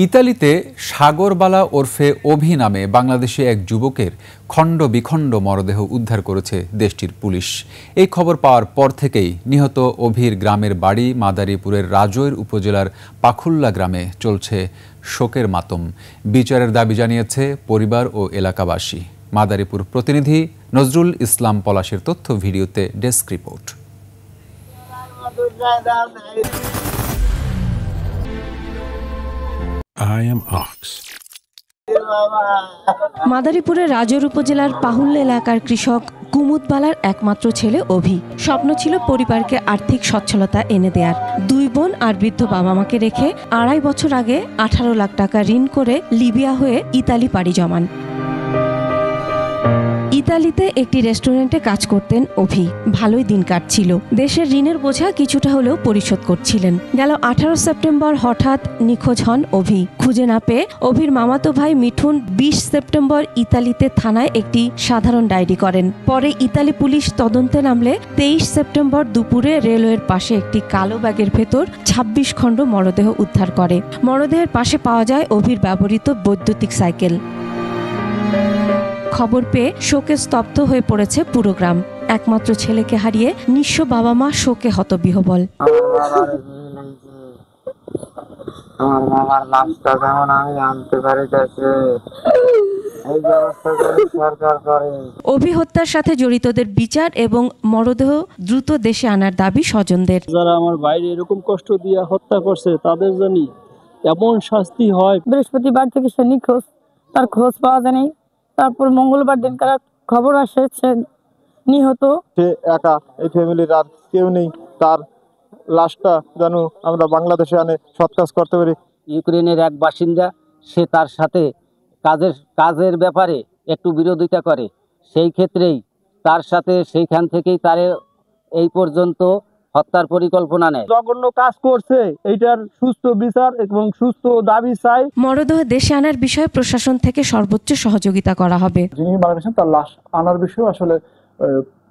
ইতালিতে সাগরবালা ওরফে অভি নামে বাংলাদেশি এক যুবকের খণ্ড বিখণ্ড মরদেহ উদ্ধার করেছে দেশটির পুলিশ। এই খবর পাওয়ার পর থেকেই নিহত অভির গ্রামের বাড়ি মাদারীপুরের রাজৈর উপজেলার পাখুল্লা গ্রামে চলছে শোকের মাতম। বিচারের দাবি জানিয়েছে পরিবার ও এলাকাবাসী। মাদারীপুর প্রতিনিধি নজরুল ইসলাম পলাশের তথ্য ভিডিওতে ডেস্ক রিপোর্ট। মাদারীপুরের রাজৈর উপজেলার পাহুল্লা এলাকার কৃষক কুমুদবালার একমাত্র ছেলে অভি। স্বপ্ন ছিল পরিবারকে আর্থিক সচ্ছলতা এনে দেয়ার। 2 বোন আর বৃদ্ধ বাবা মাকে রেখে 2.5 বছর আগে 18 লাখ টাকা ঋণ করে লিবিয়া হয়ে ইতালি পাড়ি জমান। ইতালিতে একটি রেস্টুরেন্টে কাজ করতেন অভি। ভালোই দিন কাটছিল। দেশের ঋণের বোঝা কিছুটা হলেও পরিশোধ করছিলেন। গেল 18 সেপ্টেম্বর হঠাৎ নিখোঁজ হন অভি। খুঁজে না পেয়ে অভির মামাতো ভাই মিঠুন 20 সেপ্টেম্বর ইতালিতে থানায় একটি সাধারণ ডায়েরি করেন। পরে ইতালি পুলিশ তদন্তে নামলে 23 সেপ্টেম্বর দুপুরে রেলওয়ের পাশে একটি কালো ব্যাগের ভেতর 26 খণ্ড মরদেহ উদ্ধার করে। মরদেহের পাশে পাওয়া যায় অভির ব্যবহৃত বৈদ্যুতিক সাইকেল। খবর পেয়ে শোকে স্তব্ধ হয়ে পড়েছে পুরো গ্রাম। একমাত্র ছেলেকে হারিয়ে নিঃস্ব বাবা মা শোকে হতবিহ্বল। অভি হত্যার সাথে জড়িতদের বিচার এবং মরদেহ দ্রুত দেশে আনার দাবি স্বজনদের। যারা আমার বাইরে এরকম কষ্ট দিয়ে হত্যা করছে তাদের জন্য এমন শাস্তি হয়। বৃহস্পতিবার থেকে সে নিখোঁজ, তার খোঁজ পাওয়া যায়নি। তারপর মঙ্গলবার দিনকার খবর আসে সে নিহত। সে একা, এই ফ্যামিলির আর কেউ নেই। তার লাশটা যেন আমরা বাংলাদেশে আনে সৎ কাজ করতে পারি। ইউক্রেনের এক বাসিন্দা, সে তার সাথে কাজের ব্যাপারে একটু বিরোধিতা করে। সেই ক্ষেত্রেই তার সাথে সেইখান থেকেই তার এই পর্যন্ত হত্যার পরিকল্পনা নেয়। জঘন্য কাজ করছে, এইটার সুস্থ বিচার এবং সুস্থ দাবি চাই। মরদেহ দেশে আনার বিষয়ে প্রশাসন থেকে সর্বোচ্চ সহযোগিতা করা হবে। যিনি মারা গেছেন তার লাশ আনার বিষয়ে আসলে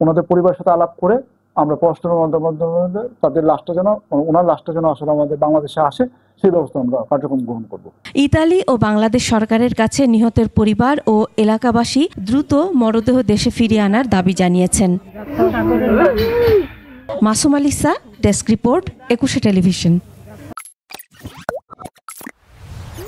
ওনাদের পরিবারের সাথে আলাপ করে আমরা পররাষ্ট্রের মাধ্যমে তাদের লাশটা যেন, ওনার লাশটা যেন আসলে আমাদের বাংলাদেশে আসে সেই ব্যবস্থা আমরা কার্যক্রম গ্রহণ করব। ইতালি ও বাংলাদেশ সরকারের কাছে নিহতের পরিবার ও এলাকাবাসী দ্রুত মরদেহ দেশে ফিরিয়ে আনার দাবি জানিয়েছেন। Masum আলিসা, desk report, 21 television.